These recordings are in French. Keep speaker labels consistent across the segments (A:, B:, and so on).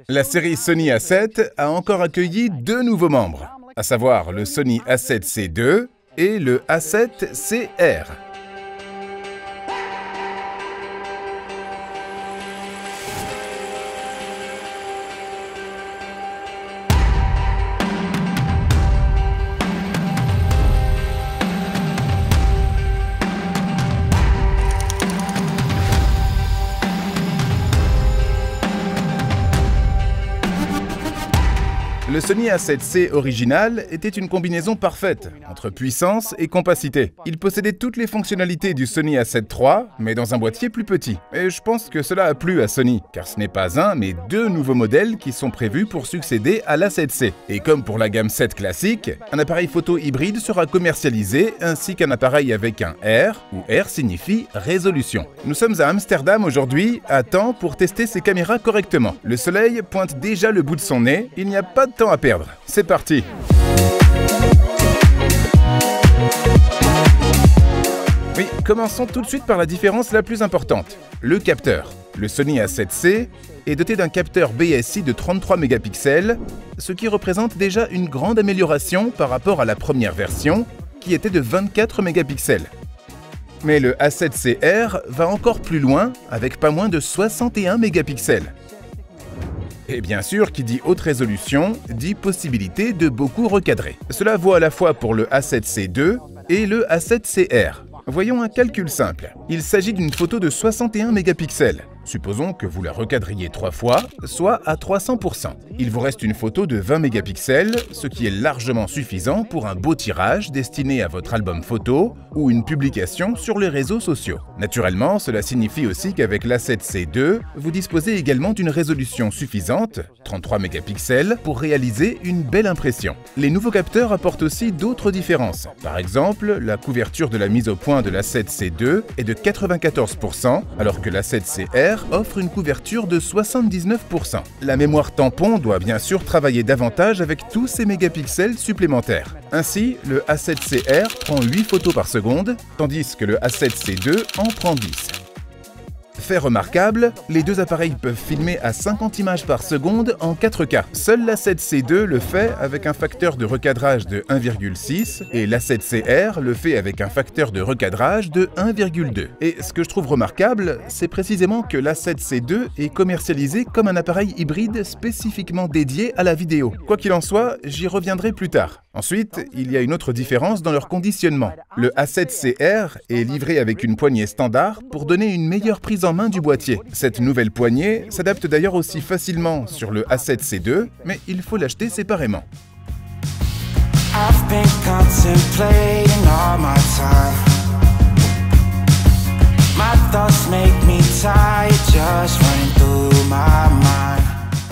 A: La série Sony A7 a encore accueilli deux nouveaux membres, à savoir le Sony A7C II et le A7CR. Le Sony A7C original était une combinaison parfaite entre puissance et compacité. Il possédait toutes les fonctionnalités du Sony A7 III, mais dans un boîtier plus petit. Et je pense que cela a plu à Sony, car ce n'est pas un, mais deux nouveaux modèles qui sont prévus pour succéder à l'A7C. Et comme pour la gamme 7 classique, un appareil photo hybride sera commercialisé, ainsi qu'un appareil avec un R, où R signifie résolution. Nous sommes à Amsterdam aujourd'hui, à temps pour tester ces caméras correctement. Le soleil pointe déjà le bout de son nez, il n'y a pas de temps à perdre. C'est parti! Oui, commençons tout de suite par la différence la plus importante, le capteur. Le Sony A7C est doté d'un capteur BSI de 33 mégapixels, ce qui représente déjà une grande amélioration par rapport à la première version, qui était de 24 mégapixels. Mais le A7CR va encore plus loin, avec pas moins de 61 mégapixels. Et bien sûr, qui dit haute résolution, dit possibilité de beaucoup recadrer. Cela vaut à la fois pour le A7C II et le A7CR. Voyons un calcul simple. Il s'agit d'une photo de 61 mégapixels. Supposons que vous la recadriez 3 fois, soit à 300%. Il vous reste une photo de 20 mégapixels, ce qui est largement suffisant pour un beau tirage destiné à votre album photo ou une publication sur les réseaux sociaux. Naturellement, cela signifie aussi qu'avec l'A7C II, vous disposez également d'une résolution suffisante, 33 mégapixels, pour réaliser une belle impression. Les nouveaux capteurs apportent aussi d'autres différences. Par exemple, la couverture de la mise au point de l'A7C II est de 94%, alors que l'A7CR offre une couverture de 79%. La mémoire tampon doit bien sûr travailler davantage avec tous ces mégapixels supplémentaires. Ainsi, le A7CR prend 8 photos par seconde, tandis que le A7C II en prend 10. Fait remarquable, les deux appareils peuvent filmer à 50 images par seconde en 4K. Seul l'A7C II le fait avec un facteur de recadrage de 1,6 et l'A7CR le fait avec un facteur de recadrage de 1,2. Et ce que je trouve remarquable, c'est précisément que l'A7C II est commercialisé comme un appareil hybride spécifiquement dédié à la vidéo. Quoi qu'il en soit, j'y reviendrai plus tard. Ensuite, il y a une autre différence dans leur conditionnement. Le A7CR est livré avec une poignée standard pour donner une meilleure prise en main du boîtier. Cette nouvelle poignée s'adapte d'ailleurs aussi facilement sur le A7C II, mais il faut l'acheter séparément.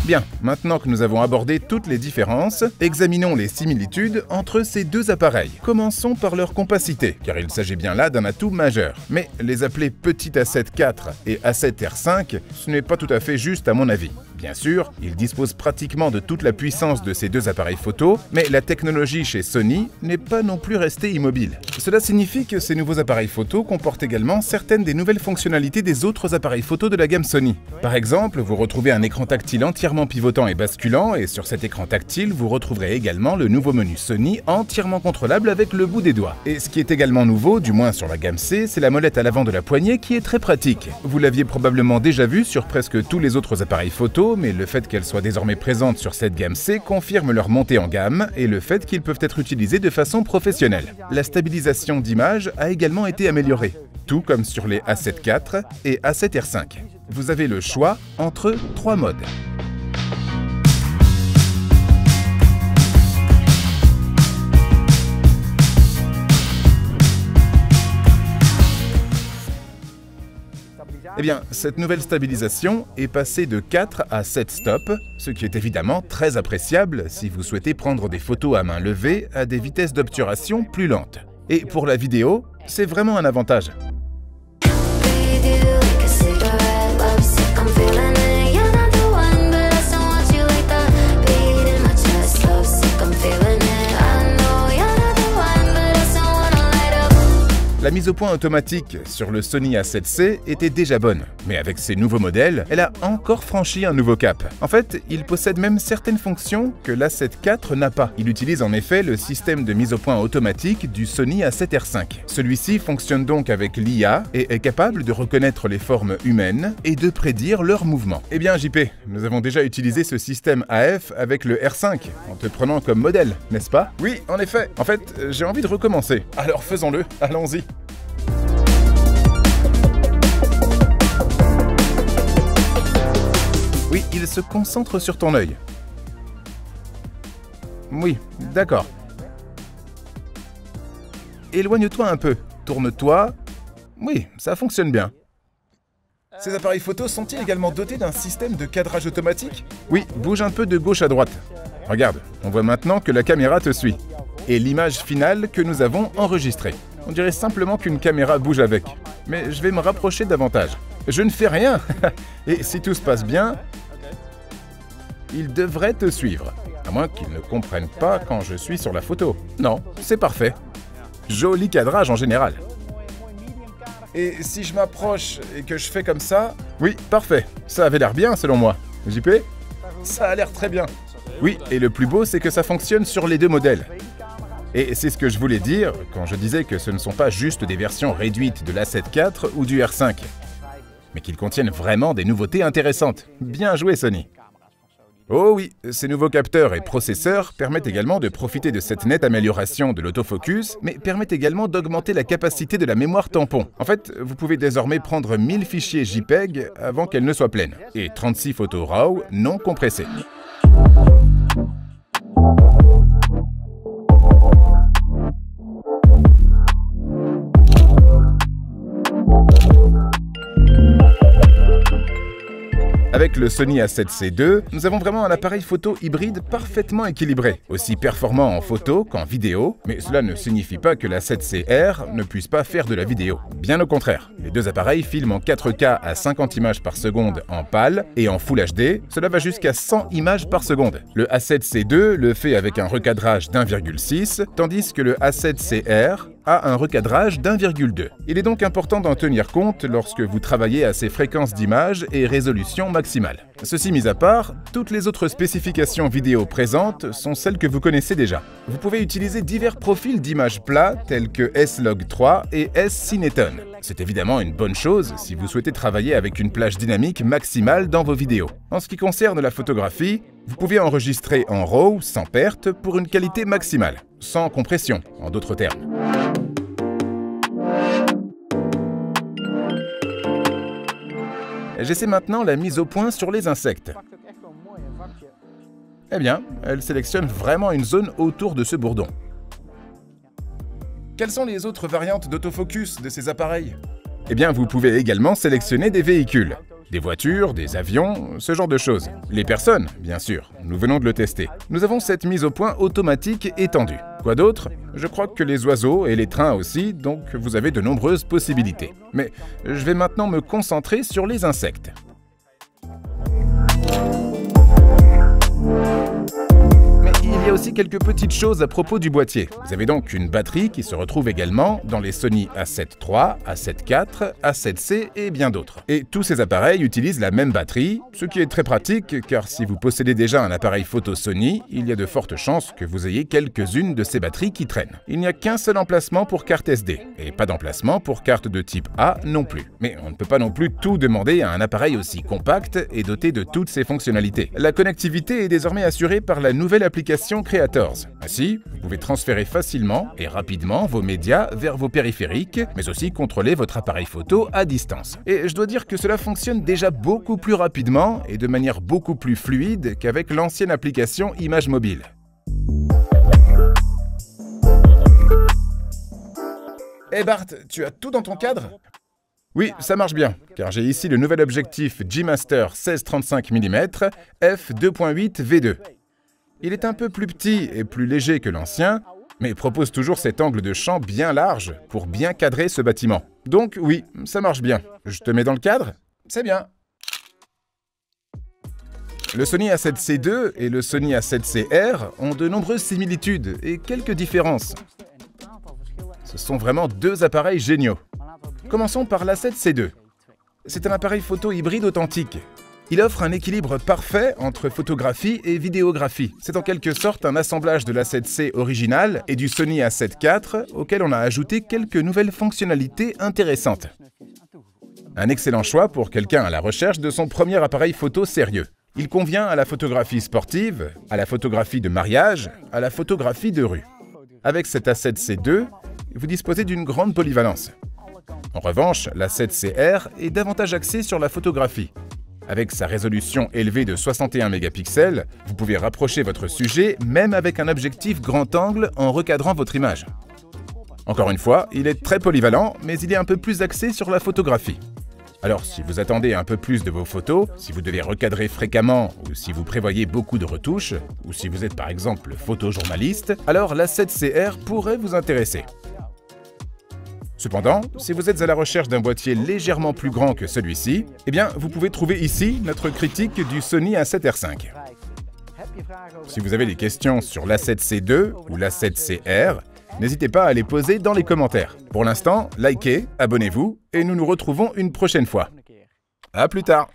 A: Bien, maintenant que nous avons abordé toutes les différences, examinons les similitudes entre ces deux appareils. Commençons par leur compacité, car il s'agit bien là d'un atout majeur. Mais les appeler petit A7 IV et A7R 5, ce n'est pas tout à fait juste à mon avis. Bien sûr, ils disposent pratiquement de toute la puissance de ces deux appareils photo, mais la technologie chez Sony n'est pas non plus restée immobile. Cela signifie que ces nouveaux appareils photo comportent également certaines des nouvelles fonctionnalités des autres appareils photo de la gamme Sony. Par exemple, vous retrouvez un écran tactile entièrement pivotant et basculant, et sur cet écran tactile, vous retrouverez également le nouveau menu Sony entièrement contrôlable avec le bout des doigts. Et ce qui est également nouveau, du moins sur la gamme C, c'est la molette à l'avant de la poignée qui est très pratique. Vous l'aviez probablement déjà vu sur presque tous les autres appareils photo, mais le fait qu'elle soit désormais présente sur cette gamme C confirme leur montée en gamme et le fait qu'ils peuvent être utilisés de façon professionnelle. La stabilisation d'image a également été améliorée, tout comme sur les A7 IV et A7R 5. Vous avez le choix entre 3 modes. Eh bien, cette nouvelle stabilisation est passée de 4 à 7 stops, ce qui est évidemment très appréciable si vous souhaitez prendre des photos à main levée à des vitesses d'obturation plus lentes. Et pour la vidéo, c'est vraiment un avantage. La mise au point automatique sur le Sony A7C était déjà bonne, mais avec ces nouveaux modèles, elle a encore franchi un nouveau cap. En fait, il possède même certaines fonctions que l'A7 IV n'a pas. Il utilise en effet le système de mise au point automatique du Sony A7R5. Celui-ci fonctionne donc avec l'IA et est capable de reconnaître les formes humaines et de prédire leurs mouvements. Eh bien JP, nous avons déjà utilisé ce système AF avec le R5, en te prenant comme modèle, n'est-ce pas? Oui, en effet. En fait, j'ai envie de recommencer. Alors faisons-le, allons-y. Oui, il se concentre sur ton œil. Oui, d'accord. Éloigne-toi un peu. Tourne-toi. Oui, ça fonctionne bien. Ces appareils photo sont-ils également dotés d'un système de cadrage automatique? Oui, bouge un peu de gauche à droite. Regarde, on voit maintenant que la caméra te suit. Et l'image finale que nous avons enregistrée. On dirait simplement qu'une caméra bouge avec. Mais je vais me rapprocher davantage. Je ne fais rien. Et si tout se passe bien, il devrait te suivre. À moins qu'il ne comprenne pas quand je suis sur la photo. Non, c'est parfait. Joli cadrage en général. Et si je m'approche et que je fais comme ça... Oui, parfait. Ça avait l'air bien selon moi. JP? Ça a l'air très bien. Oui, et le plus beau, c'est que ça fonctionne sur les deux modèles. Et c'est ce que je voulais dire quand je disais que ce ne sont pas juste des versions réduites de l'A7 IV ou du R5, mais qu'ils contiennent vraiment des nouveautés intéressantes. Bien joué, Sony. Oh oui, ces nouveaux capteurs et processeurs permettent également de profiter de cette nette amélioration de l'autofocus, mais permettent également d'augmenter la capacité de la mémoire tampon. En fait, vous pouvez désormais prendre 1000 fichiers JPEG avant qu'elle ne soit pleine, et 36 photos RAW non compressées. Avec le Sony A7C II, nous avons vraiment un appareil photo hybride parfaitement équilibré, aussi performant en photo qu'en vidéo, mais cela ne signifie pas que la A7CR ne puisse pas faire de la vidéo. Bien au contraire, les deux appareils filment en 4K à 50 images par seconde en PAL et en Full HD, cela va jusqu'à 100 images par seconde. Le A7C II le fait avec un recadrage d'1,6, tandis que le A7CR a un recadrage d'1,2. Il est donc important d'en tenir compte lorsque vous travaillez à ces fréquences d'image et résolution maximale. Ceci mis à part, toutes les autres spécifications vidéo présentes sont celles que vous connaissez déjà. Vous pouvez utiliser divers profils d'images plats tels que S-Log3 et S-Cineton. C'est évidemment une bonne chose si vous souhaitez travailler avec une plage dynamique maximale dans vos vidéos. En ce qui concerne la photographie, vous pouvez enregistrer en RAW sans perte pour une qualité maximale, sans compression, en d'autres termes. J'essaie maintenant la mise au point sur les insectes. Eh bien, elle sélectionne vraiment une zone autour de ce bourdon. Quelles sont les autres variantes d'autofocus de ces appareils? Eh bien, vous pouvez également sélectionner des véhicules. Des voitures, des avions, ce genre de choses. Les personnes, bien sûr, nous venons de le tester. Nous avons cette mise au point automatique étendue. Quoi d'autre? Je crois que les oiseaux et les trains aussi, donc vous avez de nombreuses possibilités. Mais je vais maintenant me concentrer sur les insectes. Il y a aussi quelques petites choses à propos du boîtier. Vous avez donc une batterie qui se retrouve également dans les Sony A7 III, A7 IV, A7C et bien d'autres. Et tous ces appareils utilisent la même batterie, ce qui est très pratique car si vous possédez déjà un appareil photo Sony, il y a de fortes chances que vous ayez quelques-unes de ces batteries qui traînent. Il n'y a qu'un seul emplacement pour carte SD, et pas d'emplacement pour carte de type A non plus. Mais on ne peut pas non plus tout demander à un appareil aussi compact et doté de toutes ses fonctionnalités. La connectivité est désormais assurée par la nouvelle application Creators. Ainsi, vous pouvez transférer facilement et rapidement vos médias vers vos périphériques, mais aussi contrôler votre appareil photo à distance. Et je dois dire que cela fonctionne déjà beaucoup plus rapidement et de manière beaucoup plus fluide qu'avec l'ancienne application Image Mobile. Hey Bart, tu as tout dans ton cadre? Oui, ça marche bien, car j'ai ici le nouvel objectif G-Master 16-35 mm f2.8 V2. Il est un peu plus petit et plus léger que l'ancien, mais propose toujours cet angle de champ bien large pour bien cadrer ce bâtiment. Donc oui, ça marche bien. Je te mets dans le cadre? C'est bien. Le Sony A7C II et le Sony A7CR ont de nombreuses similitudes et quelques différences. sont vraiment deux appareils géniaux. Commençons par l'A7C2. C'est un appareil photo hybride authentique. Il offre un équilibre parfait entre photographie et vidéographie. C'est en quelque sorte un assemblage de l'A7C original et du Sony A7 IV auquel on a ajouté quelques nouvelles fonctionnalités intéressantes. Un excellent choix pour quelqu'un à la recherche de son premier appareil photo sérieux. Il convient à la photographie sportive, à la photographie de mariage, à la photographie de rue. Avec cet A7C2, vous disposez d'une grande polyvalence. En revanche, l'A7CR est davantage axé sur la photographie. Avec sa résolution élevée de 61 mégapixels, vous pouvez rapprocher votre sujet même avec un objectif grand angle en recadrant votre image. Encore une fois, il est très polyvalent, mais il est un peu plus axé sur la photographie. Alors si vous attendez un peu plus de vos photos, si vous devez recadrer fréquemment, ou si vous prévoyez beaucoup de retouches, ou si vous êtes par exemple photojournaliste, alors l'A7CR pourrait vous intéresser. Cependant, si vous êtes à la recherche d'un boîtier légèrement plus grand que celui-ci, eh bien, vous pouvez trouver ici notre critique du Sony A7R5. Si vous avez des questions sur l'A7C2 ou l'A7CR, n'hésitez pas à les poser dans les commentaires. Pour l'instant, likez, abonnez-vous et nous nous retrouvons une prochaine fois. À plus tard!